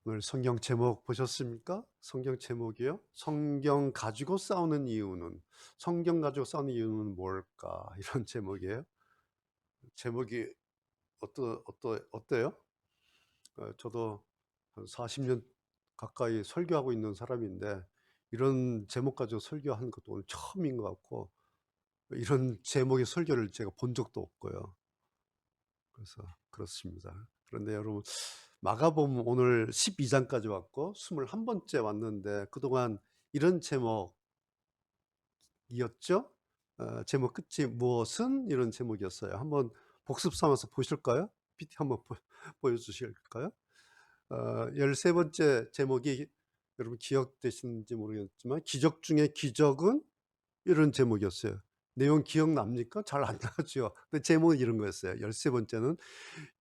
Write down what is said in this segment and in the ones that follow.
오늘 성경 제목 보셨습니까? 성경 제목이요. 성경 가지고 싸우는 이유는, 성경 가지고 싸우는 이유는 뭘까? 이런 제목이에요. 제목이 어때요? 저도 한 40년 가까이 설교하고 있는 사람인데 이런 제목 가지고 설교하는 것도 오늘 처음인 것 같고, 이런 제목의 설교를 제가 본 적도 없고요. 그래서 그렇습니다. 그런데 여러분, 마가복음 오늘 12장까지 왔고 21번째 왔는데 그동안 이런 제목이었죠. 제목 끝이 무엇은, 이런 제목이었어요. 한번 복습 삼아서 보실까요? PT 한번 보여주실까요? 13번째 제목이 여러분 기억되시는지 모르겠지만, 기적 중에 기적은, 이런 제목이었어요. 내용 기억납니까? 잘 안 나죠. 근데 제목은 이런 거였어요. 13번째는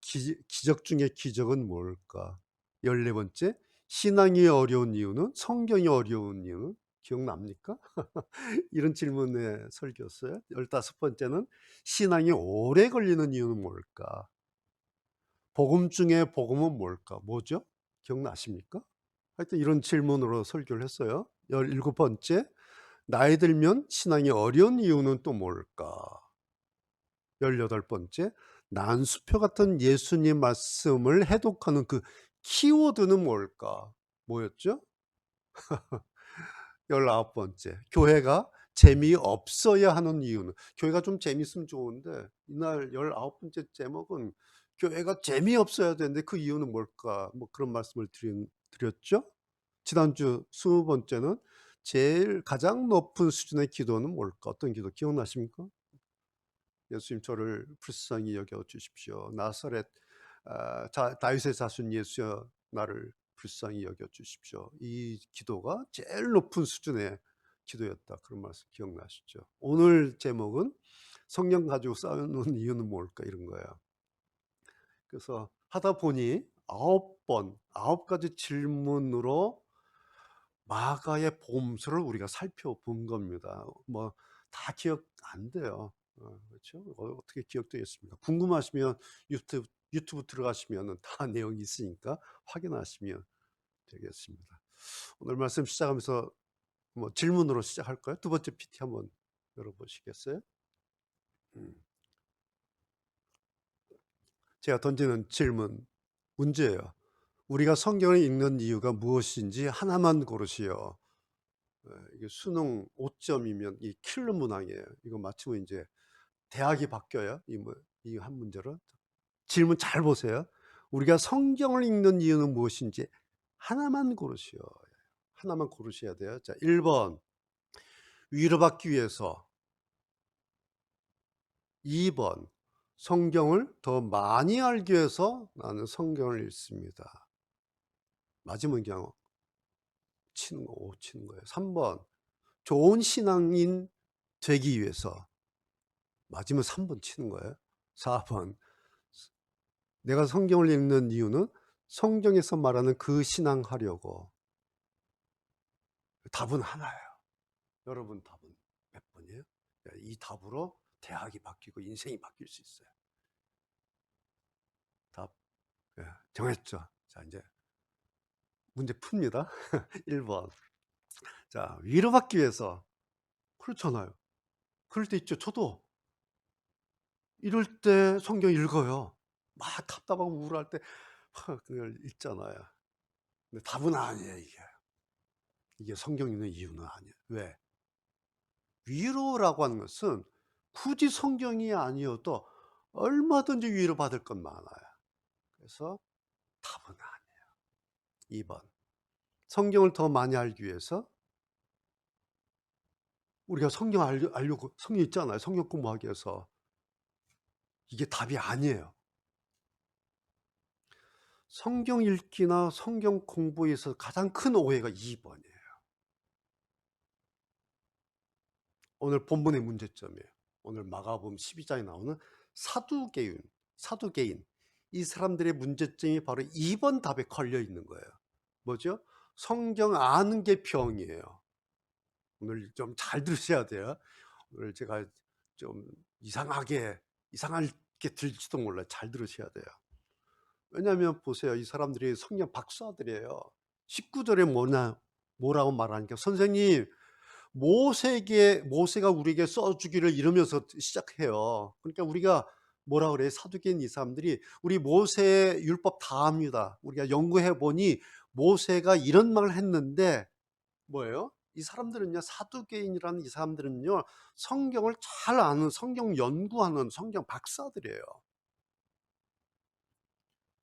기적 중에 기적은 뭘까? 14번째, 신앙이 어려운 이유는, 성경이 어려운 이유는 기억납니까? 이런 질문의 설교였어요. 15번째는 신앙이 오래 걸리는 이유는 뭘까? 복음 중에 복음은 뭘까? 뭐죠? 기억나십니까? 하여튼 이런 질문으로 설교를 했어요. 17번째, 나이 들면 신앙이 어려운 이유는 또 뭘까? 18번째, 난수표 같은 예수님 말씀을 해독하는 그 키워드는 뭘까? 뭐였죠? 19번째, 교회가 재미없어야 하는 이유는, 교회가 좀 재미있으면 좋은데 이날 19번째 제목은 교회가 재미없어야 되는데 그 이유는 뭘까? 뭐 그런 말씀을 드렸죠. 지난주 20번째는 제일 가장 높은 수준의 기도는 뭘까? 어떤 기도 기억나십니까? 예수님 저를 불쌍히 여겨 주십시오. 나사렛 다윗의 자손 예수여 나를 불쌍히 여겨 주십시오. 이 기도가 제일 높은 수준의 기도였다. 그런 말씀 기억나시죠? 오늘 제목은 성령 가지고 싸우는 이유는 뭘까? 이런 거예요. 그래서 하다 보니 9가지 질문으로 마가의 복음서를 우리가 살펴본 겁니다. 뭐 다 기억 안 돼요. 그렇죠? 어떻게 기억되겠습니까? 궁금하시면 유튜브 들어가시면 다 내용이 있으니까 확인하시면 되겠습니다. 오늘 말씀 시작하면서 뭐 질문으로 시작할까요? 두 번째 PT 한번 열어보시겠어요? 제가 던지는 질문, 문제예요. 우리가 성경을 읽는 이유가 무엇인지 하나만 고르시오. 이게 수능 5점이면 이 킬러 문항이에요. 이거 맞추면 이제 대학이 바뀌어요. 이 한 문제로. 질문 잘 보세요. 우리가 성경을 읽는 이유는 무엇인지 하나만 고르시오. 하나만 고르셔야 돼요. 자, 1번 위로받기 위해서, 2번 성경을 더 많이 알기 위해서 나는 성경을 읽습니다. 맞으면 그냥 치는 거예요. 3번 좋은 신앙인 되기 위해서, 맞으면 3번 치는 거예요. 4번 내가 성경을 읽는 이유는 성경에서 말하는 그 신앙하려고. 답은 하나예요. 여러분 답은 몇 번이에요? 이 답으로 대학이 바뀌고 인생이 바뀔 수 있어요. 답 정했죠. 자, 이제 문제 풉니다. 1번. 자, 위로받기 위해서. 그렇잖아요. 그럴 때 있죠. 저도 이럴 때 성경 읽어요. 막 답답하고 우울할 때 그걸 읽잖아요. 근데 답은 아니에요, 이게 성경 읽는 이유는 아니에요. 왜? 위로라고 하는 것은 굳이 성경이 아니어도 얼마든지 위로받을 건 많아요. 그래서 답은 아니에요. 2번. 성경을 더 많이 알기 위해서, 우리가 성경 알려고 성경 있잖아요. 성경 공부하기 위해서. 이게 답이 아니에요. 성경 읽기나 성경 공부에 있어서 가장 큰 오해가 2번이에요. 오늘 본문의 문제점이에요. 오늘 마가복음 12장에 나오는 사두개인. 이 사람들의 문제점이 바로 2번 답에 걸려 있는 거예요. 뭐죠? 성경 아는 게 병이에요. 오늘 좀 잘 들으셔야 돼요. 오늘 제가 좀 이상하게 들릴지도 몰라요. 잘 들으셔야 돼요. 왜냐하면 보세요. 이 사람들이 성경 박사들이에요. 19 절에 뭐라고 말하니까 "선생님 모세가 우리에게 써 주기를." 이러면서 시작해요. 그러니까 우리가 뭐라 그래요? 사두개인 이 사람들이 "우리 모세 율법 다 압니다. 우리가 연구해 보니 모세가 이런 말을 했는데." 뭐예요? 이 사람들은요, 사두개인이라는 이 사람들은요, 성경을 잘 아는, 성경 연구하는 성경 박사들이에요.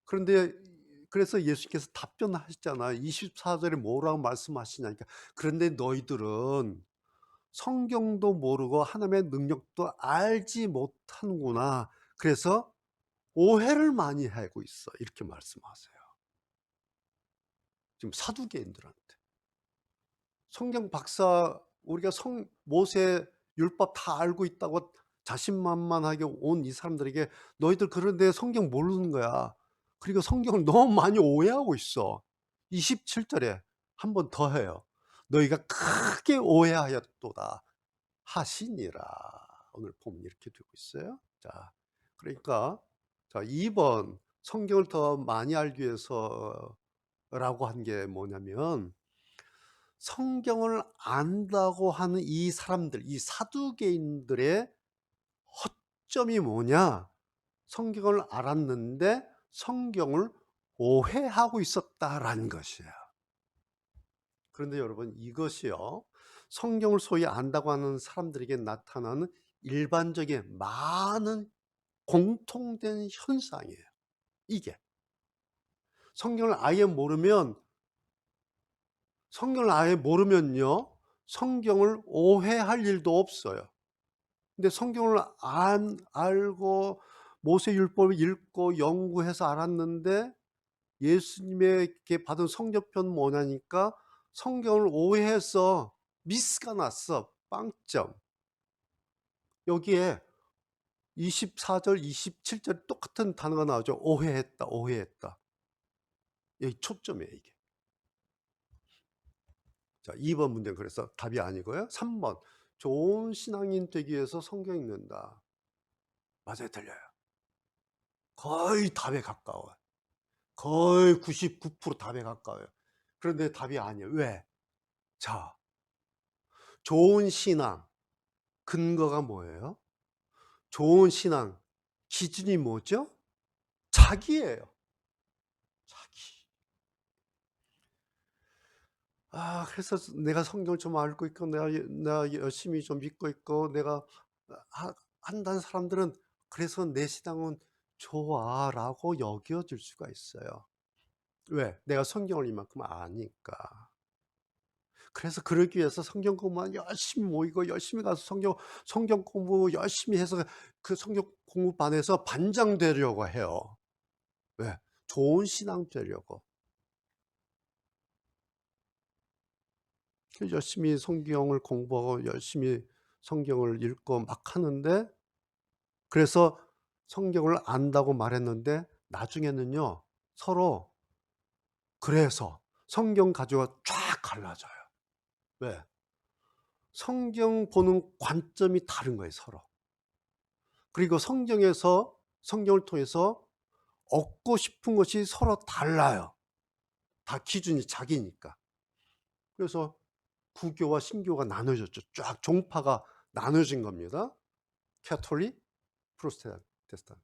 그런데 그래서 예수께서 답변하셨잖아요. 24 절에 뭐라고 말씀하시냐니까. "그런데 너희들은 성경도 모르고 하나님의 능력도 알지 못하는구나. 그래서 오해를 많이 하고 있어." 이렇게 말씀하세요. 지금 사두개인들한테. 성경 박사, 우리가 성 모세 율법 다 알고 있다고 자신만만하게 온 이 사람들에게 "너희들 그런데 성경 모르는 거야. 그리고 성경을 너무 많이 오해하고 있어." 27 절에 한 번 더 해요. "너희가 크게 오해하였도다 하시니라." 오늘 보면 이렇게 되고 있어요. 자, 그러니까 자, 2번 성경을 더 많이 알기 위해서라고 한 게 뭐냐면, 성경을 안다고 하는 이 사람들, 이 사두개인들의 허점이 뭐냐? 성경을 알았는데 성경을 오해하고 있었다라는 것이에요. 그런데 여러분, 이것이요, 성경을 소위 안다고 하는 사람들에게 나타나는 일반적인 많은 공통된 현상이에요. 이게 성경을 아예 모르면 성경을 아예 모르면요, 성경을 오해할 일도 없어요. 근데 성경을 안 알고 모세율법을 읽고 연구해서 알았는데 예수님에게 받은 성적표는 뭐냐니까 성경을 오해해서 미스가 났어. 빵점. 여기에 24절 27절 똑같은 단어가 나오죠. 오해했다, 오해했다. 여기 초점이에요, 이게. 자, 2번 문제는 그래서 답이 아니고요. 3 번. 좋은 신앙인 되기 위해서 성경 읽는다. 맞아요, 틀려요. 거의 답에 가까워요. 거의 99% 답에 가까워요. 그런데 답이 아니에요. 왜? 자, 좋은 신앙 근거가 뭐예요? 좋은 신앙 기준이 뭐죠? 자기예요. 자기. 그래서 내가 성경을 좀 알고 있고 내가 열심히 좀 믿고 있고 내가 한다는 사람들은 그래서 '내 신앙은 좋아.'라고 여겨질 수가 있어요. 왜? 내가 성경을 이만큼 아니까. 그래서 그러기 위해서 성경 공부만 열심히 모이고 열심히 가서 성경 공부 열심히 해서 그 성경 공부반에서 반장 되려고 해요. 왜? 좋은 신앙 되려고. 그 열심히 성경을 공부하고 열심히 성경을 읽고 막 하는데, 그래서 성경을 안다고 말했는데 나중에는요, 서로 그래서 성경 가지고 쫙 갈라져요. 왜? 성경 보는 관점이 다른 거예요, 서로. 그리고 성경을 통해서 얻고 싶은 것이 서로 달라요. 다 기준이 자기니까. 그래서 구교와 신교가 나눠졌죠. 쫙 종파가 나눠진 겁니다. 캐톨릭, 프로테스탄트.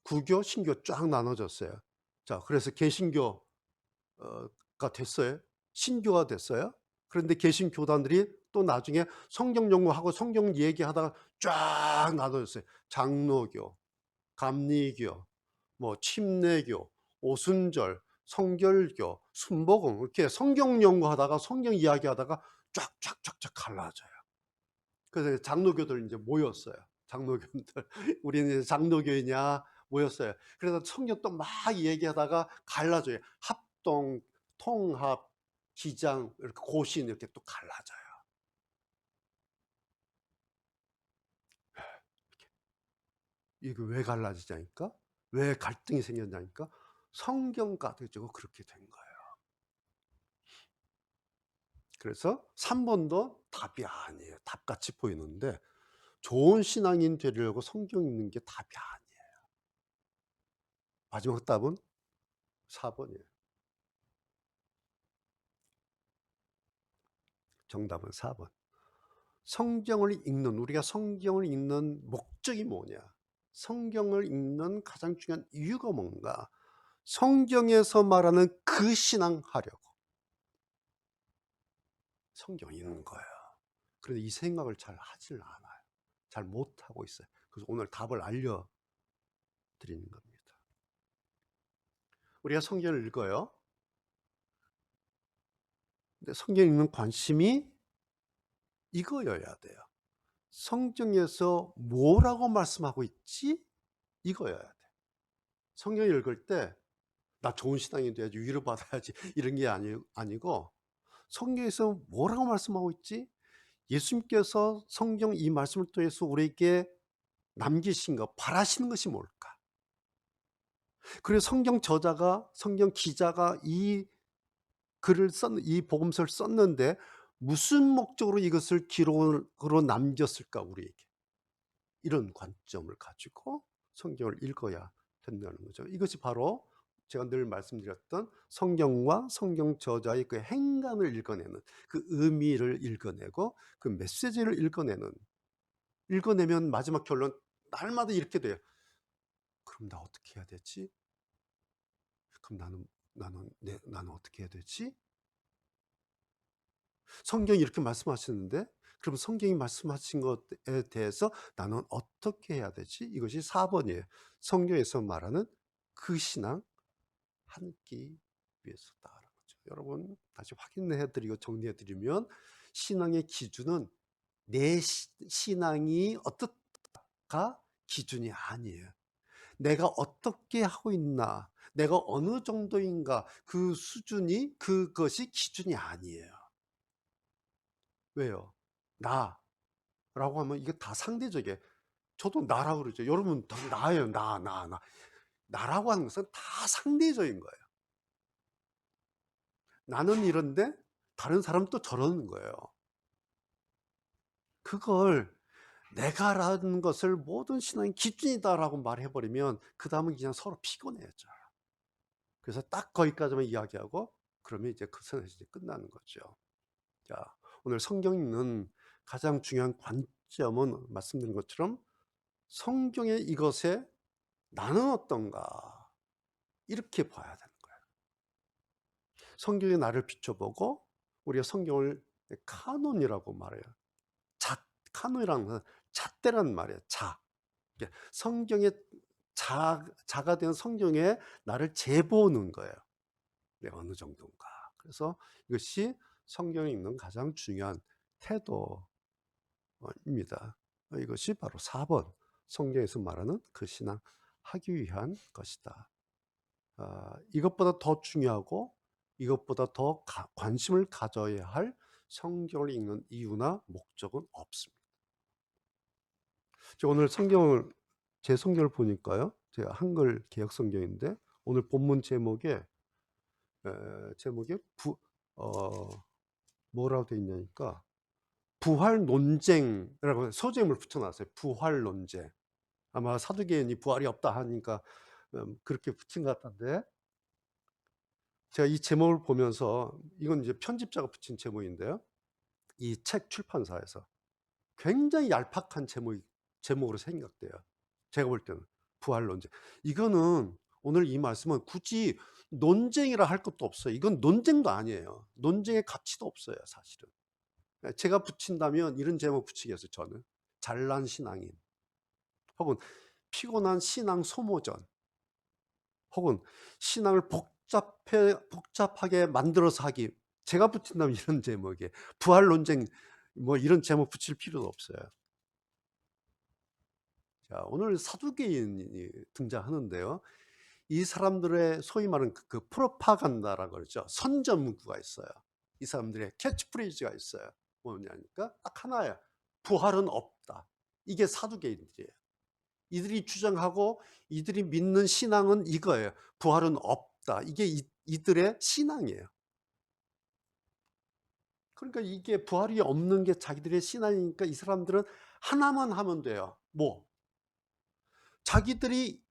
구교, 신교 쫙 나눠졌어요. 자, 그래서 개신교 가 됐어요. 신교가 됐어요. 그런데 개신교단들이 또 나중에 성경 연구하고 성경 얘기하다가 쫙 나눠졌어요. 장로교, 감리교, 뭐 침례교, 오순절, 성결교, 순복음, 이렇게 성경 연구하다가 성경 이야기하다가 쫙쫙쫙쫙 갈라져요. 그래서 장로교들 이제 모였어요. 장로교인들. 우리는 이제 장로교이냐 모였어요. 그래서 성경 또 막 얘기하다가 갈라져요. 합동, 통합, 기장, 이렇게 고신 이렇게 또 갈라져요. 이게 왜 갈라지냐니까? 왜 갈등이 생겼냐니까? 성경 가지고 그렇게 된 거예요. 그래서 3 번도 답이 아니에요. 답같이 보이는데 좋은 신앙인 되려고 성경 읽는 게 답이 아니에요. 마지막 답은 4 번이에요. 정답은 4 번. 성경을 읽는 우리가 성경을 읽는 목적이 뭐냐? 성경을 읽는 가장 중요한 이유가 뭔가? 성경에서 말하는 그 신앙 하려고 성경 읽는 거예요. 그런데 이 생각을 잘 하질 않아요. 잘 못하고 있어요. 그래서 오늘 답을 알려 드리는 겁니다. 우리가 성경을 읽어요. 근데 성경 읽는 관심이 이거여야 돼요. 성경에서 뭐라고 말씀하고 있지? 이거여야 돼. 성경 읽을 때 나 좋은 신앙이 돼야지, 위로받아야지 이런 게 아니고 성경에서 뭐라고 말씀하고 있지? 예수님께서 성경 이 말씀을 통해서 우리에게 남기신 것, 바라시는 것이 뭘까? 그리고 성경 저자가, 성경 기자가 이 이 복음서를 썼는데 무슨 목적으로 이것을 기록으로 남겼을까, 우리에게? 이런 관점을 가지고 성경을 읽어야 된다는 거죠. 이것이 바로 제가 늘 말씀드렸던 성경과 성경 저자의 그 행간을 읽어내는, 그 의미를 읽어내고 그 메시지를 읽어내면 마지막 결론 날마다 이렇게 돼요. 그럼 나 어떻게 해야 되지? 그럼 나는 어떻게 해야 되지? 성경이 이렇게 말씀하시는데 그럼 성경이 말씀하신 것에 대해서 나는 어떻게 해야 되지? 이것이 4번이에요. 성경에서 말하는 그 신앙 함께 위해서다라는 거죠. 여러분 다시 확인해 드리고 정리해 드리면 신앙의 기준은 내 신앙이 어떻가 기준이 아니에요. 내가 어떻게 하고 있나, 내가 어느 정도인가, 그 수준이, 그것이 기준이 아니에요. 왜요? 나라고 하면 이게 다 상대적이에요. 저도 나라고 그러죠. 여러분 다 나예요. 나라고 하는 것은 다 상대적인 거예요. 나는 이런데 다른 사람은 또 저러는 거예요. 그걸 내가라는 것을 모든 신앙의 기준이다라고 말해버리면 그 다음은 그냥 서로 피곤해져요. 그래서 딱 거기까지만 이야기하고 그러면 이제 그 선에서 이제 끝나는 거죠. 자, 오늘 성경 읽는 가장 중요한 관점은 말씀드린 것처럼 성경의 이것에 나는 어떤가 이렇게 봐야 되는 거예요. 성경의 나를 비춰보고 우리가 성경을 카논이라고 말해요. 카논이라는 것은 잣대라는 말이에요. 성경의 자가 된 성경에 나를 재보는 거예요. 내가 어느 정도인가. 그래서 이것이 성경에 있는 가장 중요한 태도입니다. 이것이 바로 4번 성경에서 말하는 그 신앙 하기 위한 것이다. 이것보다 더 중요하고 이것보다 더 관심을 가져야 할 성경을 읽는 이유나 목적은 없습니다. 오늘 제 성경을 보니까요. 제가 한글 개역 성경인데 오늘 본문 제목에 뭐라고 되어 있냐니까 부활 논쟁이라고 소제목을 붙여놨어요. 부활 논쟁. 아마 사두개인이 부활이 없다 하니까 그렇게 붙인 것 같은데 제가 이 제목을 보면서 이건 이제 편집자가 붙인 제목인데요. 이 책 출판사에서 굉장히 얄팍한 제목으로 생각돼요. 제가 볼 때는 부활 논쟁. 이거는 오늘 이 말씀은 굳이 논쟁이라 할 것도 없어요. 이건 논쟁도 아니에요. 논쟁의 가치도 없어요, 사실은. 제가 붙인다면 이런 제목 붙이겠어요, 저는. 잘난 신앙인. 혹은 피곤한 신앙 소모전. 혹은 신앙을 복잡하게 만들어서 하기. 제가 붙인다면 이런 제목에 부활 논쟁 뭐 이런 제목 붙일 필요도 없어요. 자, 오늘 사두개인이 등장하는데요. 이 사람들의 소위 말하는 그 프로파간다라고 그러죠. 선전문구가 있어요. 이 사람들의 캐치프레이즈가 있어요. 뭐냐니까 딱 하나야. 부활은 없다. 이게 사두개인들이에요. 이들이 주장하고 이들이 믿는 신앙은 이거예요. 부활은 없다. 이게 이들의 신앙이에요. 그러니까 이게 부활이 없는 게 자기들의 신앙이니까 이 사람들은 하나만 하면 돼요. 뭐? 자기들이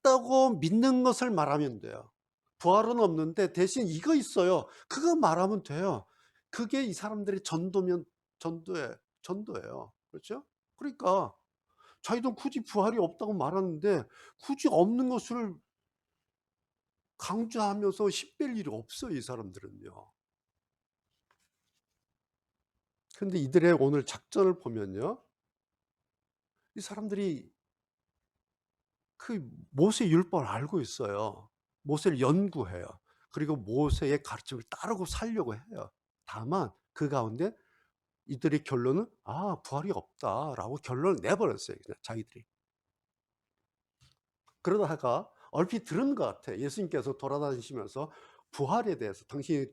있다고 믿는 것을 말하면 돼요. 부활은 없는데 대신 이거 있어요. 그거 말하면 돼요. 그게 이 사람들의 전도면 전도예요. 그렇죠? 그러니까 자기도 굳이 부활이 없다고 말하는데 굳이 없는 것을 강조하면서 힘뺄 일이 없어요, 이 사람들은요. 근데 이들의 오늘 작전을 보면요. 이 사람들이 그 모세 율법을 알고 있어요. 모세를 연구해요. 그리고 모세의 가르침을 따르고 살려고 해요. 다만 그 가운데 이들의 결론은 '아 부활이 없다.'라고 결론을 내버렸어요 그냥 자기들이. 그러다가 얼핏 들은 것 같아. 예수님께서 돌아다니시면서 부활에 대해서 당신이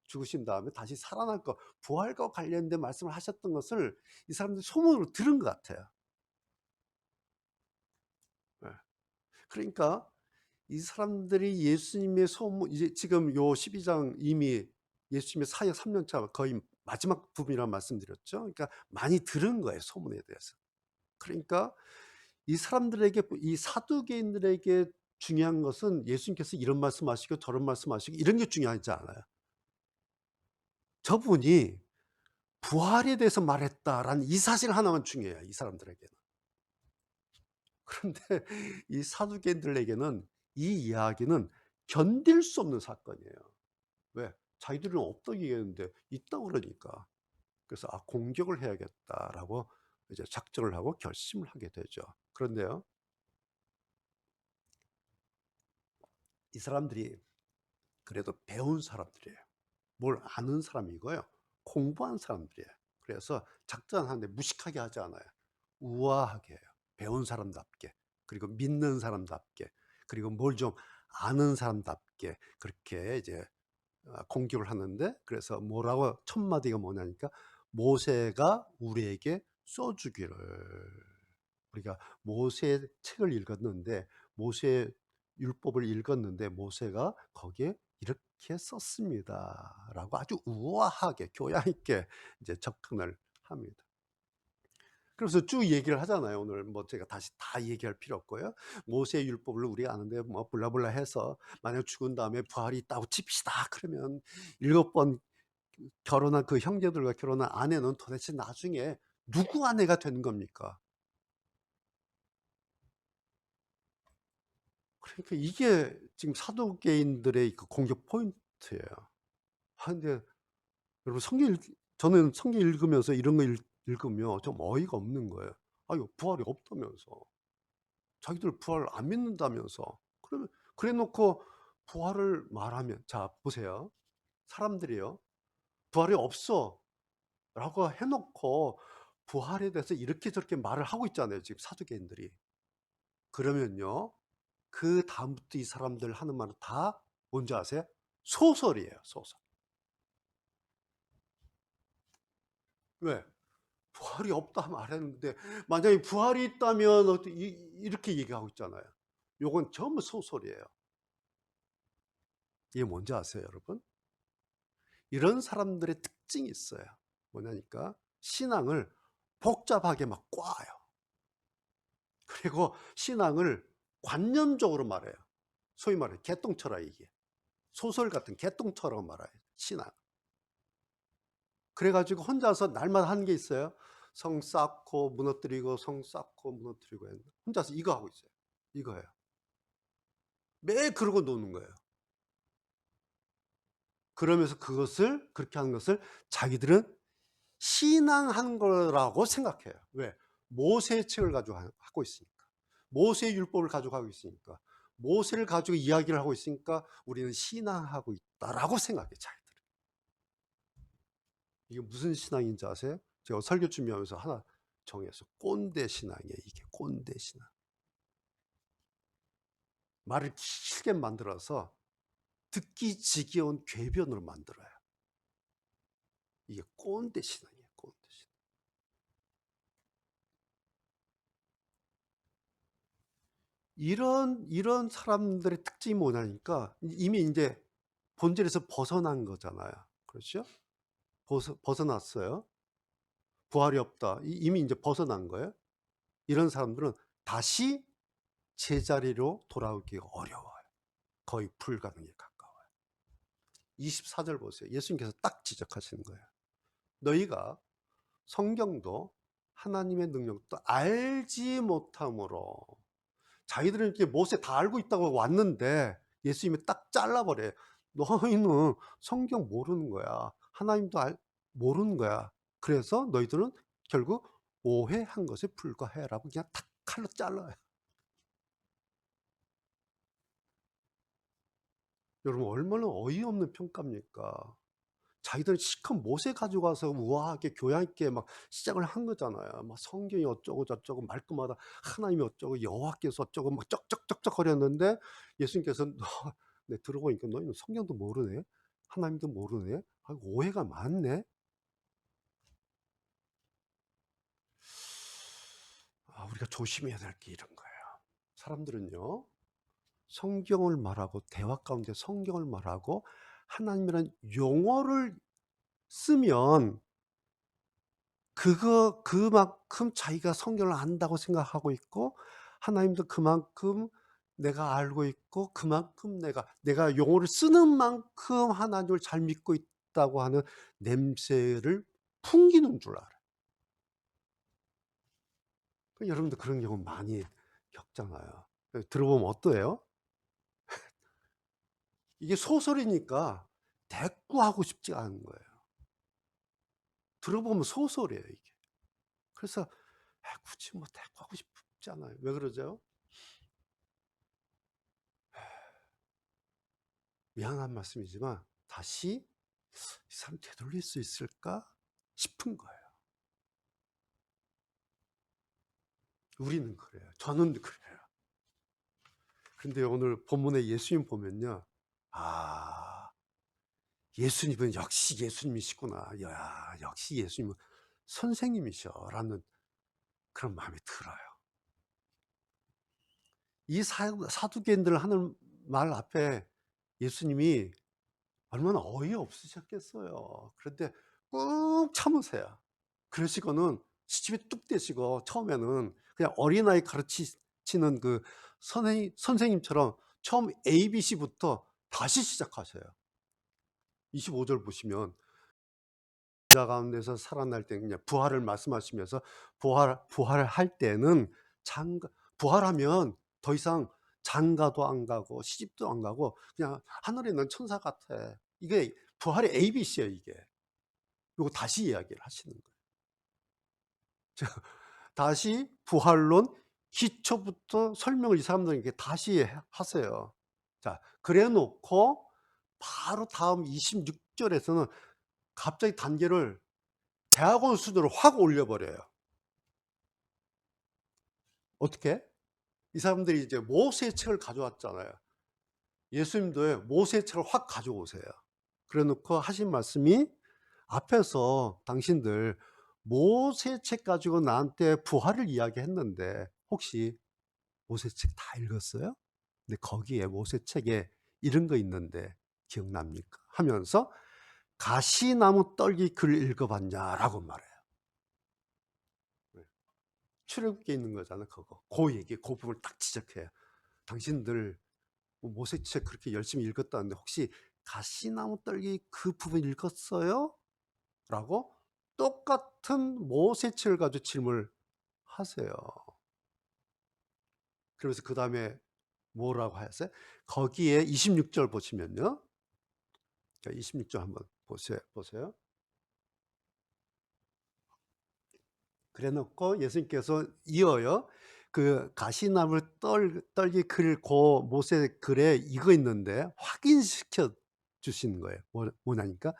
죽으신 다음에 다시 살아날 것, 부활과 관련된 말씀을 하셨던 것을 이 사람들이 소문으로 들은 것 같아요. 예. 그러니까 이 사람들이 예수님의 소문, 이제 지금 요 12장 이미 예수님의 사역 3년 차 거의 마지막 부분이라고 말씀드렸죠. 그러니까 많이 들은 거예요, 소문에 대해서. 그러니까 이 사람들에게, 이 사두개인들에게 중요한 것은 예수님께서 이런 말씀하시고 저런 말씀하시고 이런 게 중요하지 않아요. 저분이 부활에 대해서 말했다라는 이 사실 하나만 중요해요, 이 사람들에게는. 그런데 이 사두개인들에게는 이 이야기는 견딜 수 없는 사건이에요. 왜? 자기들은 없다고 얘기했는데 있다고 그러니까. 그래서 '아 공격을 해야겠다.'라고 이제 작정을 하고 결심을 하게 되죠. 그런데요, 이 사람들이 그래도 배운 사람들이에요. 뭘 아는 사람이고요. 공부한 사람들이에요. 그래서 작전하는데 무식하게 하지 않아요. 우아하게 해요. 배운 사람답게. 그리고 믿는 사람답게. 그리고 뭘 좀 아는 사람답게 그렇게 이제 공격을 하는데, 그래서 뭐라고 첫 마디가 뭐냐니까 "모세가 우리에게 써 주기를." 우리가 모세의 책을 읽었는데, 모세 율법을 읽었는데 모세가 거기에 "이렇게 썼습니다."라고 아주 우아하게 교양 있게 이제 접근을 합니다. 그래서 쭉 얘기를 하잖아요. 오늘 뭐 제가 다시 다 얘기할 필요 없고요. 모세의 율법을 우리가 아는데 뭐 블라블라 해서 만약 죽은 다음에 부활이 있다고 칩시다. 그러면 7번 결혼한 그 형제들과 결혼한 아내는 도대체 나중에 누구 아내가 되는 겁니까? 그러니까 이게 지금 사도개인들의 그 공격 포인트예요. 근데 여러분 저는 성경 읽으면서 이런 거 읽으면 좀 어이가 없는 거예요. 아유 부활이 없다면서. 자기들 부활 안 믿는다면서. 그러면 그래 놓고 부활을 말하면, 자 보세요. 사람들이요. "부활이 없어."라고 해 놓고 부활에 대해서 이렇게 저렇게 말을 하고 있잖아요, 지금 사두개인들이. 그러면요, 그다음부터 이 사람들 하는 말은 다 뭔지 아세요? 소설이에요, 소설. 왜? 부활이 없다 말했는데 만약에 부활이 있다면 이렇게 얘기하고 있잖아요. 요건 전부 소설이에요. 이게 뭔지 아세요, 여러분? 이런 사람들의 특징이 있어요. 뭐냐니까 신앙을 복잡하게 막 꽈요. 그리고 신앙을 관념적으로 말해요. 소위 말해 개똥쳐라 이게. 소설 같은 개똥처럼 말해요, 신앙. 그래 가지고 혼자서 날마다 하는 게 있어요. 성 쌓고 무너뜨리고 성 쌓고 무너뜨리고 했는데 혼자서 이거 하고 있어요. 이거예요. 매일 그러고 노는 거예요. 그러면서 그것을, 그렇게 하는 것을 자기들은 신앙한 거라고 생각해요. 왜? 모세의 책을 가지고 하고 있으니까. 모세의 율법을 가지고 하고 있으니까. 모세를 가지고 이야기를 하고 있으니까 '우리는 신앙하고 있다.'라고 생각해요, 자기들은. 이게 무슨 신앙인지 아세요? 제가 설교 준비하면서 하나 정했어요. 꼰대 신앙이에요, 이게 꼰대 신앙. 말을 길게 만들어서 듣기 지겨운 궤변으로 만들어요. 이게 꼰대 신앙이에요, 꼰대 신앙. 이런 사람들의 특징이 뭐냐니까 이미 인제 본질에서 벗어난 거잖아요. 그렇죠? 벗어났어요. 부활이 없다. 이미 인제 벗어난 거예요. 이런 사람들은 다시 제자리로 돌아오기가 어려워요. 거의 불가능에 가까워요. 24절 보세요. 예수님께서 딱 지적하시는 거예요. 너희가 성경도 하나님의 능력도 알지 못함으로, 자기들은 이렇게 모세 다 알고 있다고 왔는데 예수님이 딱 잘라버려요. 너희는 성경 모르는 거야. 하나님도 모르는 거야. 그래서 너희들은 결국 오해한 것에 불과해라고 그냥 탁 칼로 잘라요. 여러분 얼마나 어이없는 평가입니까? 자기들은 실컷 모세 가지고 와서 우아하게 교양 있게 막 시작을 한 거잖아요. 막 성경이 어쩌고 저쩌고 말끝마다 하나님이 어쩌고 여호와께서 어쩌고 막 쩍쩍쩍쩍 거렸는데 예수님께서 네, 들어보니까 너희는 성경도 모르네, 하나님도 모르네, 오해가 많네. 우리가 조심해야 될 게 이런 거예요. 사람들은요, 성경을 말하고 대화 가운데 성경을 말하고 하나님이란 용어를 쓰면 그만큼 자기가 성경을 안다고 생각하고 있고, 하나님도 그만큼 내가 알고 있고, 그만큼 내가 용어를 쓰는 만큼 하나님을 잘 믿고 있다고 하는 냄새를 풍기는 줄 알아요. 여러분들 그런 경우 많이 겪잖아요. 들어보면 어때요? 이게 소설이니까 대꾸하고 싶지 않은 거예요. 들어보면 소설이에요, 이게. 그래서 굳이 뭐 대꾸하고 싶지 않아요. 왜 그러죠? 미안한 말씀이지만 다시 이 사람 되돌릴 수 있을까 싶은 거예요. 우리는 그래요. 저는 그래요. 그런데 오늘 본문에 예수님 보면요, 예수님은 역시 예수님이시구나, 야, 역시 예수님은 선생님이셔라는 그런 마음이 들어요. 이 사두개인들 하는 말 앞에 예수님이 얼마나 어이없으셨겠어요. 그런데 꾹 참으세요. 그러시고는 시침이 뚝 떼시고 처음에는 그냥 어린아이 가르치는 그 선생님처럼 처음 ABC부터 다시 시작하셔요. 25절 보시면 자 가운데서 살아날 때 그냥 부활을 말씀하시면서 부활할 때는 부활하면 더 이상 장가도 안 가고 시집도 안 가고 그냥 하늘에 있는 천사 같아. 이게 부활의 ABC예요, 이게. 요거 다시 이야기를 하시는 거예요. 다시 부활론 기초부터 설명을 이 사람들에게 다시 하세요. 자, 그래 놓고 바로 다음 26절에서는 갑자기 단계를 대학원 수준으로 확 올려버려요. 어떻게? 이 사람들이 이제 모세의 책을 가져왔잖아요. 예수님도 모세의 책을 확 가져오세요. 그래 놓고 하신 말씀이, 앞에서 당신들 모세 책 가지고 나한테 부활을 이야기했는데 혹시 모세 책 다 읽었어요? 근데 거기에 모세 책에 이런 거 있는데 기억납니까? 하면서 가시나무 떨기 글 읽어봤냐라고 말해요. 출애굽기에 있는 거잖아, 그거. 그 얘기, 그 부분을 딱 지적해요. 당신들 모세책 그렇게 열심히 읽었다는데 혹시 가시나무 떨기 그 부분 읽었어요? 라고 똑같은 모세책을 가지고 질문을 하세요. 그래서 그 다음에 뭐라고 하셨어요? 거기에 26절 보시면요. 26절 한번 보세요. 그래 놓고 예수님께서 이어요. 그 가시나무를 떨기 글, 고 모세 글에 이거 있는데 확인시켜 주시는 거예요. 뭐냐니까?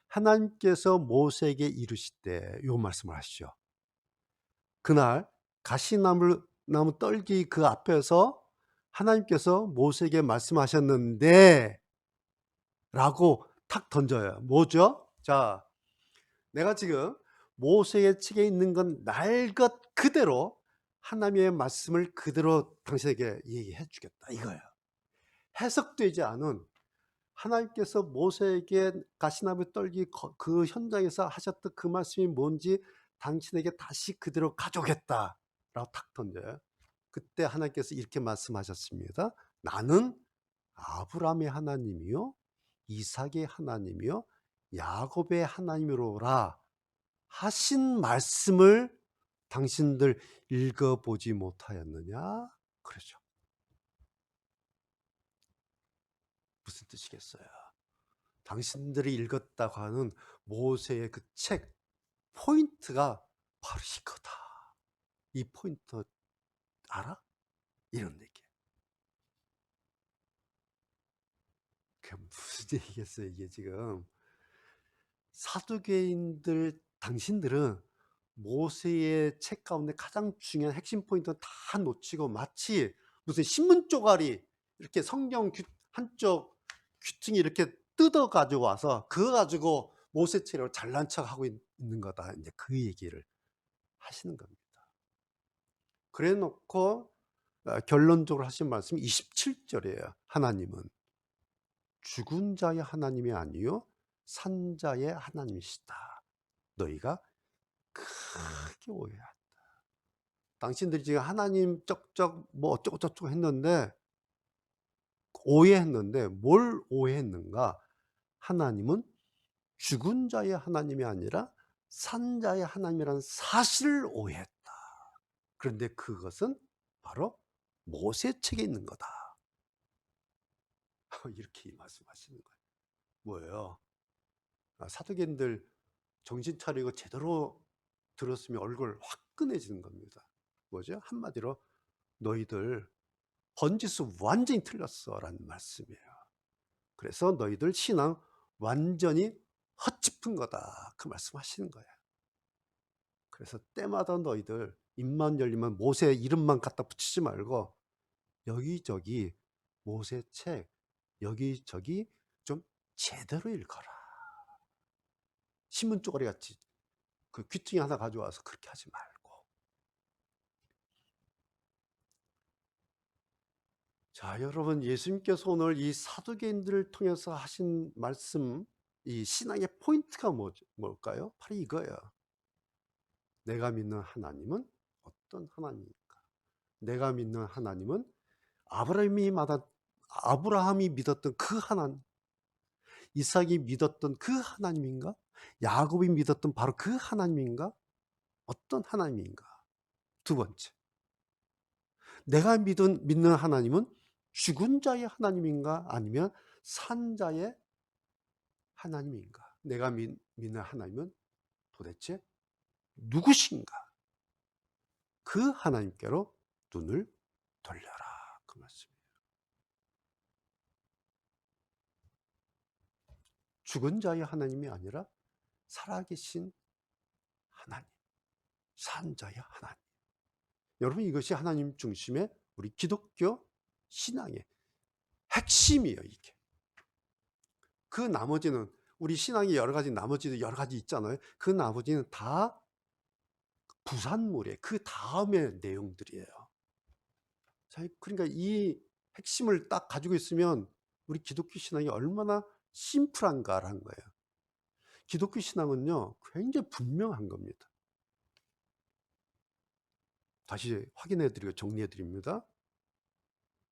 하나님께서 모세에게 이르시되, 요 말씀을 하시죠. 그날 나무 떨기 그 앞에서 하나님께서 모세에게 말씀하셨는데 라고 탁 던져요. 뭐죠? 자, 내가 지금 모세의 책에 있는 건 날 것 그대로 하나님의 말씀을 그대로 당신에게 얘기해 주겠다, 이거예요. 해석되지 않은, 하나님께서 모세에게 가시나무 떨기 그 현장에서 하셨던 그 말씀이 뭔지 당신에게 다시 그대로 가져오겠다라고 탁 던져요. 그때 하나님께서 이렇게 말씀하셨습니다. "나는 아브라함의 하나님이요 이삭의 하나님이요 야곱의 하나님이로라." 하신 말씀을 당신들 읽어 보지 못하였느냐? 그러죠. 무슨 뜻이겠어요? 당신들이 읽었다고 하는 모세의 그 책 포인트가 바로 이거다. 이 포인트 알아? 이런 얘기예요. 그게 무슨 얘기겠어요, 이게 지금. 사두개인들 당신들은 모세의 책 가운데 가장 중요한 핵심 포인트는 다 놓치고 마치 무슨 신문 쪼가리 이렇게 성경 한쪽 귀퉁이 이렇게 뜯어 가지고 와서 그거 가지고 모세 책으로 잘난 척하고 있는 거다. 이제 그 얘기를 하시는 겁니다. 그래 놓고 결론적으로 하신 말씀이 27절이에요. 하나님은 죽은 자의 하나님이 아니요 산 자의 하나님이시다. 너희가 크게 오해한다. 당신들이 지금 하나님 쩍쩍 뭐 어쩌고저쩌고 했는데 오해했는데 뭘 오해했는가? 하나님은 죽은 자의 하나님이 아니라 산 자의 하나님이라는 사실을 오해했다. 그런데 그것은 바로 모세책에 있는 거다. 이렇게 말씀하시는 거예요. 뭐예요? 사도계인들 정신 차리고 제대로 들었으면 얼굴 화끈해지는 겁니다. 뭐죠? 한마디로 너희들 번지수 완전히 틀렸어라는 말씀이에요. 그래서 너희들 신앙 완전히 헛짚은 거다. 그 말씀하시는 거예요. 그래서 때마다 너희들 입만 열리면 모세 이름만 갖다 붙이지 말고 여기저기 모세 책 여기저기 좀 제대로 읽어라. 신문 쪼가리 같이 그 귀퉁이 하나 가져와서 그렇게 하지 말고. 자, 여러분 예수님께서 오늘 이 사두개인들을 통해서 하신 말씀, 이 신앙의 포인트가 뭘까요? 바로 이거예요. 내가 믿는 하나님은 어떤 하나님입니까? 내가 믿는 하나님은 아브라함이 믿었던 그 하나님, 이삭이 믿었던 그 하나님인가? 야곱이 믿었던 바로 그 하나님인가? 어떤 하나님인가? 두 번째, 내가 믿는 하나님은 죽은 자의 하나님인가? 아니면 산 자의 하나님인가? 내가 믿는 하나님은 도대체 누구신가? 그 하나님께로 눈을 돌려라. 그 말씀이에요. 죽은 자의 하나님이 아니라 살아계신 하나님, 산 자의 하나님. 여러분 이것이 하나님 중심의 우리 기독교 신앙의 핵심이에요. 이게. 그 나머지는 우리 신앙이 여러 가지 나머지도 여러 가지 있잖아요. 그 나머지는 다 부산물이에요. 그 다음의 내용들이에요. 자, 그러니까 이 핵심을 딱 가지고 있으면 우리 기독교 신앙이 얼마나 심플한가라는 거예요. 기독교 신앙은요 굉장히 분명한 겁니다. 다시 확인해 드리고 정리해 드립니다.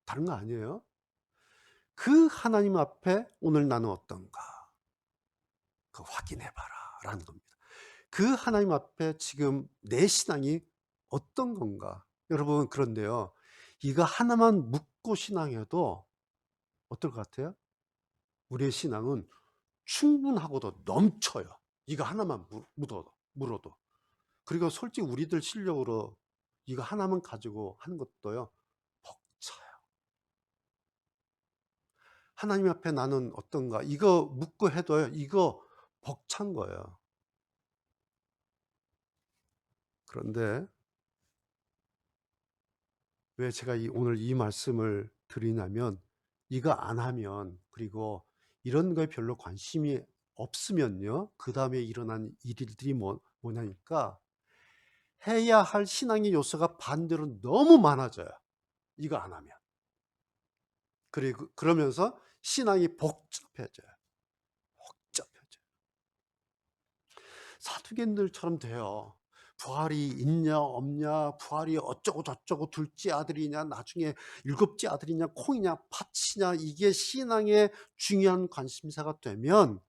다른 거 아니에요. 그 하나님 앞에 오늘 나는 어떤가? 그 확인해 봐라 라는 겁니다. 그 하나님 앞에 지금 내 신앙이 어떤 건가? 여러분 그런데요. 이거 하나만 묻고 신앙해도 어떨 것 같아요? 우리의 신앙은 충분하고도 넘쳐요. 이거 하나만 물어도. 그리고 솔직히 우리들 실력으로 이거 하나만 가지고 하는 것도요. 벅차요. 하나님 앞에 나는 어떤가? 이거 묻고 해도요. 이거 벅찬 거예요. 그런데 왜 제가 오늘 이 말씀을 드리냐면 이거 안 하면 그리고 이런 거에 별로 관심이 없으면요. 그다음에 일어난 일들이 뭐냐니까 해야 할 신앙의 요소가 반대로 너무 많아져요. 이거 안 하면. 그리고 그러면서 신앙이 복잡해져요. 복잡해져요. 사두개인들처럼 돼요. 부활이 있냐 없냐, 부활이 어쩌고 저쩌고 둘째 아들이냐 나중에 일곱째 아들이냐 콩이냐 팥이냐, 이게 신앙의 중요한 관심사가 되면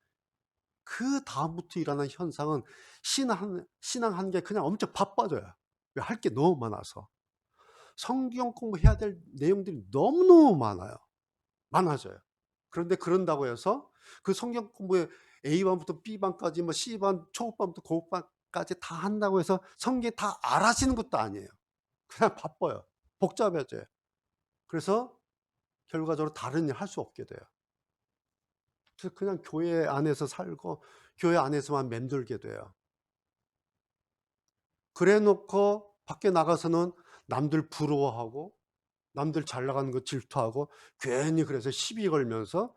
그다음부터 일어나는 현상은 신앙하는 게 그냥 엄청 바빠져요. 왜 할 게 너무 많아서. 성경 공부해야 될 내용들이 너무너무 많아져요. 그런데 그런다고 해서 그 성경 공부에 A반부터 B반까지 뭐 C반, 초급반부터 고급반까지 다 한다고 해서 성경 다 알아지는 것도 아니에요. 그냥 바빠요. 복잡해져요. 그래서 결과적으로 다른 일 할 수 없게 돼요. 그래서 그냥 교회 안에서 살고 교회 안에서만 맴돌게 돼요. 그래 놓고 밖에 나가서는 남들 부러워하고 남들 잘 나가는 거 질투하고 괜히 그래서 시비 걸면서,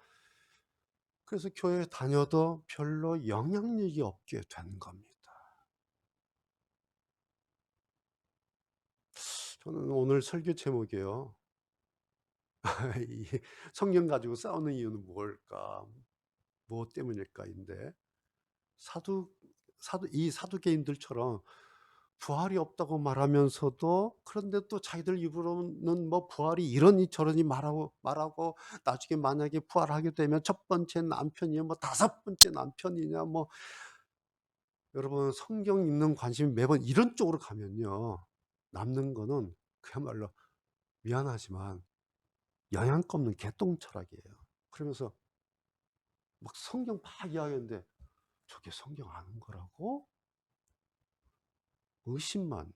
그래서 교회 다녀도 별로 영향력이 없게 된 겁니다. 저는 오늘 설교 제목이요. 이 성경 가지고 싸우는 이유는 뭘까? 무엇 때문일까인데, 이 사두개인들처럼 부활이 없다고 말하면서도, 그런데 또 자기들 입으로는 뭐 부활이 이러니 저러니 말하고 나중에 만약에 부활하게 되면 첫 번째 남편이냐 뭐 다섯 번째 남편이냐 뭐, 여러분 성경 읽는 관심이 매번 이런 쪽으로 가면요, 남는 거는 그야말로 미안하지만 영양가 없는 개똥 철학이에요. 그러면서 막 성경 막 이야기하는데 저게 성경 아는 거라고? 의심만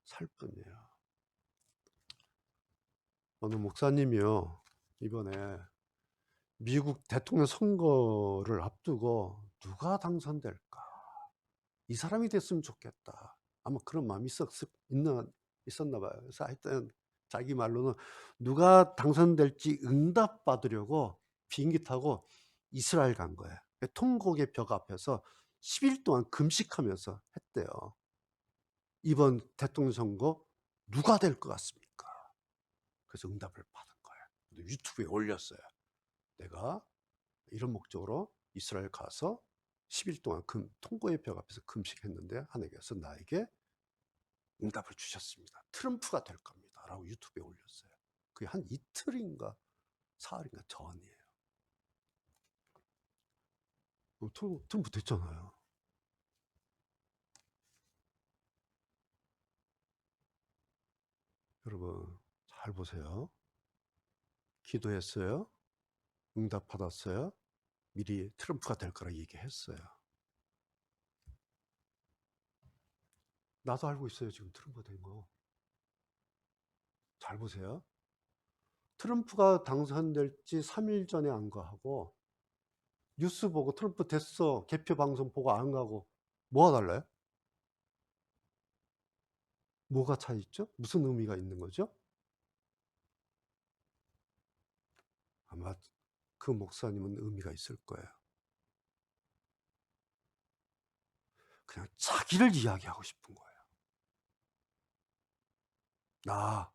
살 뿐이에요. 어느 목사님이요, 이번에 미국 대통령 선거를 앞두고 누가 당선될까? 이 사람이 됐으면 좋겠다. 아마 그런 마음이 있었나 봐요. 그래서 하여튼 자기 말로는 누가 당선될지 응답 받으려고 비행기 타고 이스라엘 간 거예요. 통곡의 벽 앞에서 10일 동안 금식하면서 했대요. 이번 대통령 선거 누가 될 것 같습니까? 그래서 응답을 받은 거예요. 유튜브에 올렸어요. 내가 이런 목적으로 이스라엘 가서 10일 동안 통고의 벽 앞에서 금식했는데 하나님께서 나에게 응답을 주셨습니다. 트럼프가 될 겁니다. 라고 유튜브에 올렸어요. 그게 한 이틀인가 사흘인가 전이에요. 트럼프 됐잖아요. 여러분 잘 보세요. 기도했어요. 응답 받았어요. 미리 트럼프가 될 거라 얘기했어요. 나도 알고 있어요. 지금 트럼프가 된 거. 잘 보세요. 트럼프가 당선될지 3일 전에 안 가고 뉴스 보고 트럼프 됐어 개표 방송 보고 안 가고 뭐가 달라요? 뭐가 차이 있죠? 무슨 의미가 있는 거죠? 아마 그 목사님은 의미가 있을 거예요. 그냥 자기를 이야기하고 싶은 거예요. 나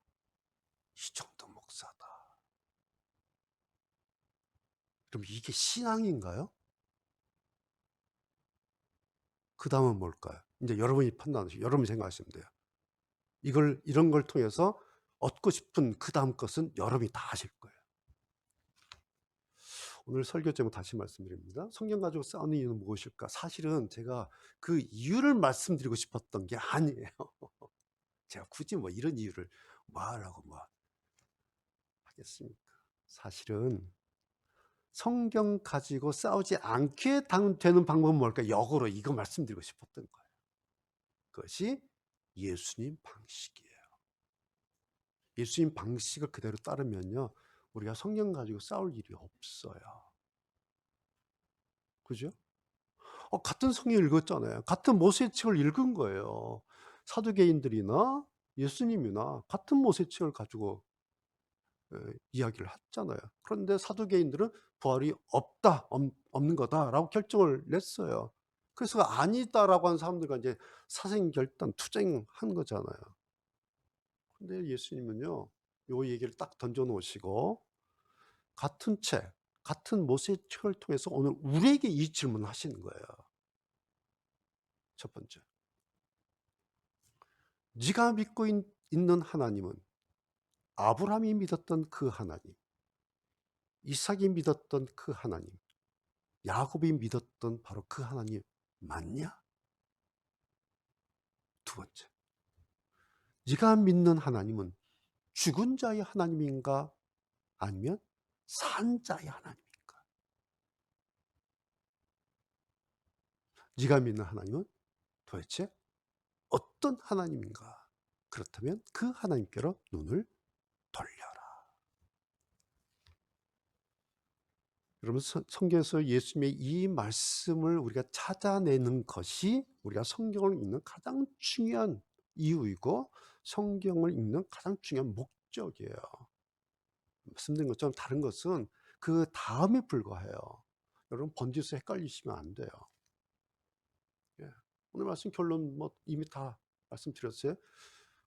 이 정도 목사다. 그럼 이게 신앙인가요? 그 다음은 뭘까요? 이제 여러분이 판단하시고 여러분이 생각하시면 돼요. 이런 걸 통해서 얻고 싶은 그 다음 것은 여러분이 다 하실 거예요. 오늘 설교 제목 다시 말씀드립니다. 성경 가지고 싸우는 이유는 무엇일까? 사실은 제가 그 이유를 말씀드리고 싶었던 게 아니에요. 제가 굳이 뭐 이런 이유를 말하고 뭐 하겠습니까? 사실은 성경 가지고 싸우지 않게 되는 방법은 뭘까? 역으로 이거 말씀드리고 싶었던 거예요. 그것이 예수님 방식이에요. 예수님 방식을 그대로 따르면요, 우리가 성경 가지고 싸울 일이 없어요. 그죠? 같은 성경 읽었잖아요. 같은 모세책을 읽은 거예요. 사두개인들이나 예수님이나 같은 모세책을 가지고 이야기를 했잖아요. 그런데 사두개인들은 부활이 없는 거다라고 결정을 냈어요. 그래서 아니다라고 하는 사람들과 이제 사생결단 투쟁한 거잖아요. 근데 예수님은요, 요 얘기를 딱 던져 놓으시고 같은 책, 같은 모세책을 통해서 오늘 우리에게 이 질문을 하시는 거예요. 첫 번째. 네가 믿고 있는 하나님은 아브라함이 믿었던 그 하나님, 이삭이 믿었던 그 하나님, 야곱이 믿었던 바로 그 하나님 맞냐? 두 번째, 네가 믿는 하나님은 죽은 자의 하나님인가 아니면 산 자의 하나님인가? 네가 믿는 하나님은 도대체 어떤 하나님인가? 그렇다면 그 하나님께로 눈을 돌려라. 여러분, 성경에서 예수님의 이 말씀을 우리가 찾아내는 것이 우리가 성경을 읽는 가장 중요한 이유이고 성경을 읽는 가장 중요한 목적이에요. 말씀드린 것처럼 다른 것은 그 다음에 불과해요. 여러분, 번지수 헷갈리시면 안 돼요. 예. 오늘 말씀 결론 뭐 이미 다 말씀드렸어요.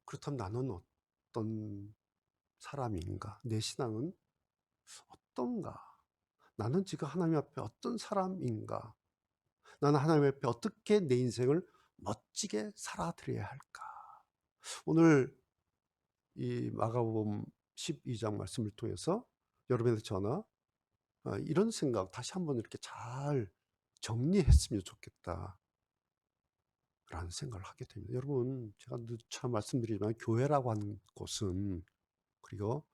그렇다면 나는 어떤 사람인가? 내 신앙은 어떤가? 나는 지금 하나님 앞에 어떤 사람인가? 나는 하나님 앞에 어떻게 내 인생을 멋지게 살아드려야 할까? 오늘 이 마가복음 12장 말씀을 통해서 여러분한테 저나 이런 생각 다시 한번 이렇게 잘 정리했으면 좋겠다 라는 생각을 하게 됩니다. 여러분, 제가 누차 말씀드리지만 교회라고 하는 곳은, 그리고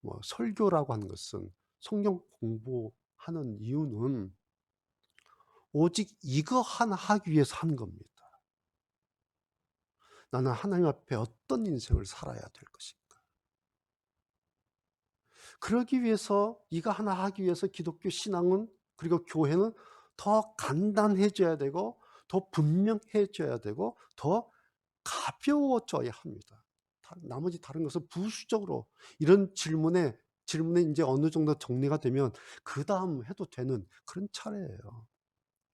뭐 설교라고 하는 것은, 성경 공부하는 이유는 오직 이거 하나 하기 위해서 하는 겁니다. 나는 하나님 앞에 어떤 인생을 살아야 될 것인가? 그러기 위해서, 이거 하나 하기 위해서 기독교 신앙은, 그리고 교회는 더 간단해져야 되고 더 분명해져야 되고 더 가벼워져야 합니다. 나머지 다른 것은 부수적으로 이런 질문에 이제 어느 정도 정리가 되면 그 다음 해도 되는 그런 차례예요.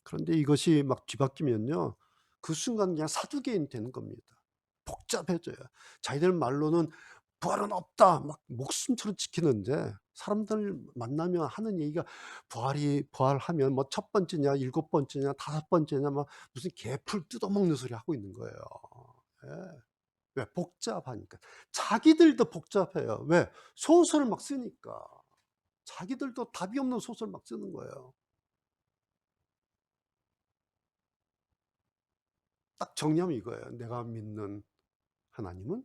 그런데 이것이 막 뒤바뀌면요, 그 순간 그냥 사두개인 되는 겁니다. 복잡해져요. 자기들 말로는 부활은 없다 막 목숨처럼 지키는데, 사람들 만나면 하는 얘기가 부활하면 뭐 첫 번째냐, 일곱 번째냐, 다섯 번째냐, 막 무슨 개풀 뜯어먹는 소리 하고 있는 거예요. 예. 왜? 복잡하니까. 자기들도 복잡해요. 왜? 소설을 막 쓰니까. 자기들도 답이 없는 소설을 막 쓰는 거예요. 딱 정리하면 이거예요. 내가 믿는 하나님은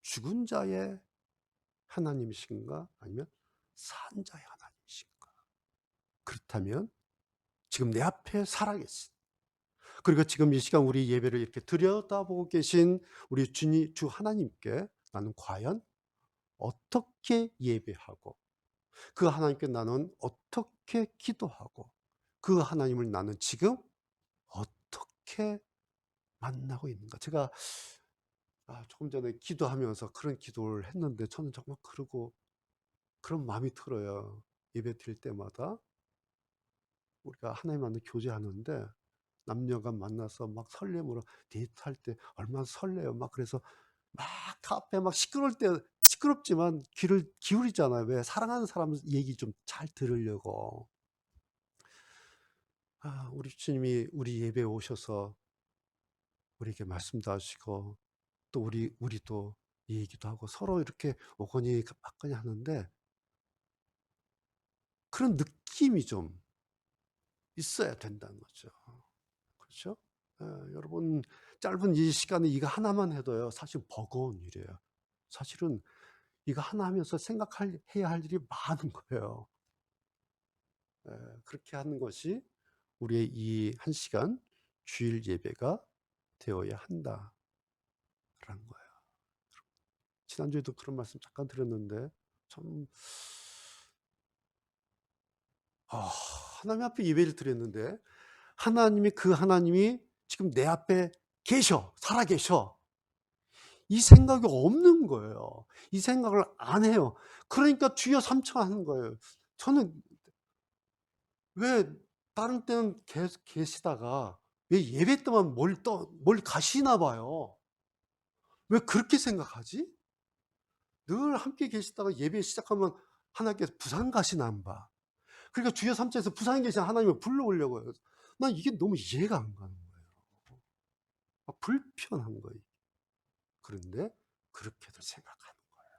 죽은 자의 하나님이신가 아니면 산 자의 하나님이신가? 그렇다면 지금 내 앞에 살아계신, 그리고 지금 이 시간 우리 예배를 이렇게 들여다보고 계신 우리 주 하나님께 나는 과연 어떻게 예배하고, 그 하나님께 나는 어떻게 기도하고, 그 하나님을 나는 지금 어떻게 만나고 있는가? 제가 조금 전에 기도하면서 그런 기도를 했는데 저는 정말 그런 마음이 들어요. 예배 드릴 때마다 우리가 하나님 만나 교제하는데 남녀가 만나서 막 설렘으로 데이트할 때 얼마나 설레요. 막 그래서 막 카페 막 시끄러울 때 시끄럽지만 귀를 기울이잖아요. 왜? 사랑하는 사람 얘기 좀 잘 들으려고. 우리 주님이 우리 예배에 오셔서 우리에게 말씀도 하시고 또 우리도 얘기도 하고 서로 이렇게 오거니 받거니 하는데 그런 느낌이 좀 있어야 된다는 거죠. 그렇죠? 여러분, 짧은 이 시간에 이거 하나만 해도요 사실 버거운 일이에요. 사실은 이거 하나 하면서 해야 할 일이 많은 거예요. 그렇게 하는 것이 우리의 이 한 시간 주일 예배가 되어야 한다라는 거예요. 지난주에도 그런 말씀 잠깐 드렸는데 참 하나님 앞에 예배를 드렸는데 하나님이 지금 내 앞에 살아 계셔. 이 생각이 없는 거예요. 이 생각을 안 해요. 그러니까 주여 삼천 하는 거예요. 저는 왜 다른 때는 계속 계시다가 왜 예배 때만 멀리 가시나 봐요. 왜 그렇게 생각하지? 늘 함께 계시다가 예배 시작하면 하나님께서 부산 가시나 안 봐. 그러니까 주여 삼천에서 부산에 계신 하나님을 불러오려고 해요. 난 이게 너무 이해가 안 가는 거예요. 불편한 거예요. 그런데 그렇게들 생각하는 거예요.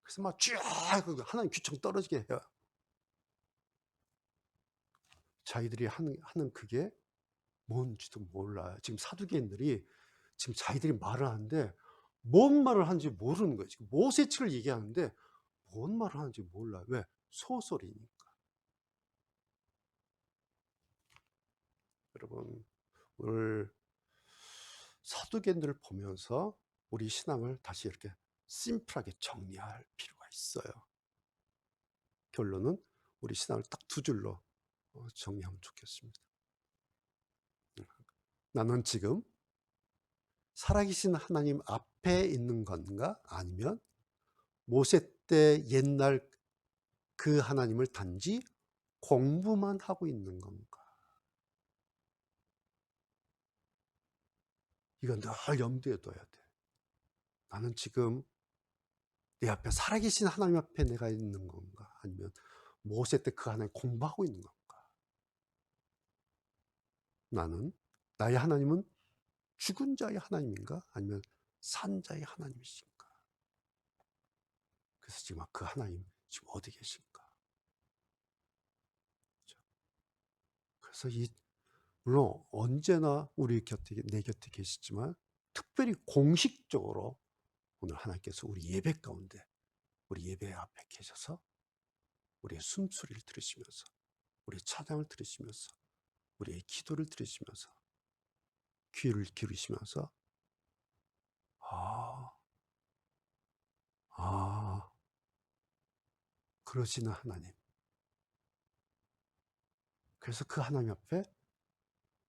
그래서 막 쫙 하나님 귀청 떨어지게 해요. 자기들이 하는 그게 뭔지도 몰라요. 지금 사두개인들이 지금 자기들이 말을 하는데 뭔 말을 하는지 모르는 거예요. 지금 모세 책을 얘기하는데 뭔 말을 하는지 몰라요. 왜? 소설이니까. 여러분, 오늘 사두개인들을 보면서 우리 신앙을 다시 이렇게 심플하게 정리할 필요가 있어요. 결론은 우리 신앙을 딱 두 줄로 정리하면 좋겠습니다. 나는 지금 살아계신 하나님 앞에 있는 건가? 아니면 모세 때 옛날 그 하나님을 단지 공부만 하고 있는 건가? 이건 늘 염두에 둬야 돼. 나는 지금 내 앞에 살아계신 하나님 앞에 내가 있는 건가? 아니면 모세 때 그 하나님 공부하고 있는 건가? 나는 나의 하나님은 죽은 자의 하나님인가? 아니면 산 자의 하나님이신가? 그래서 지금 그 하나님 지금 어디 계신가? 그래서 물론 언제나 우리 곁에 내 곁에 계시지만 특별히 공식적으로 오늘 하나님께서 우리 예배 가운데 우리 예배 앞에 계셔서 우리의 숨소리를 들으시면서 우리의 찬양을 들으시면서 우리의 기도를 들으시면서 귀를 기울이시면서 아, 아, 그러시는 하나님. 그래서 그 하나님 앞에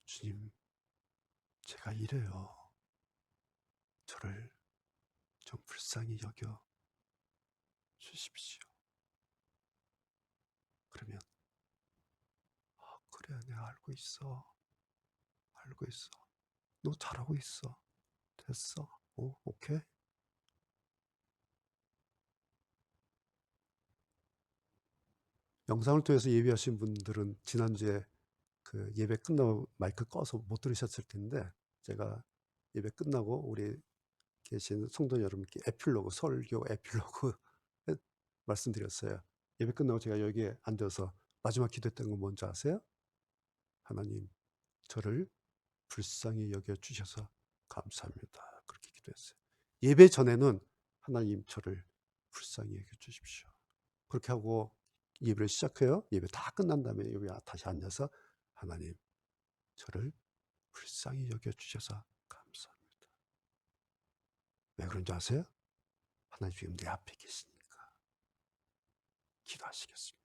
주님, 제가 이래요. 저를 좀 불쌍히 여겨 주십시오. 그러면 그래, 내가 알고 있어. 알고 있어. 너 잘하고 있어. 됐어. 오케이. 영상을 통해서 예배하신 분들은 지난주에 그 예배 끝나고 마이크 꺼서 못 들으셨을 텐데 제가 예배 끝나고 우리 계신 성도 여러분께 에필로그, 설교 에필로그 말씀드렸어요. 예배 끝나고 제가 여기에 앉아서 마지막 기도했던 건 뭔지 아세요? 하나님, 저를 불쌍히 여겨주셔서 감사합니다. 그렇게 기도했어요. 예배 전에는 하나님, 저를 불쌍히 여겨주십시오. 그렇게 하고 예배를 시작해요. 예배 다 끝난 다음에 여기 다시 앉아서 하나님, 저를 불쌍히 여겨주셔서 감사합니다. 왜 그런지 아세요? 하나님 지금 내 앞에 계시니까. 기도하시겠습니다.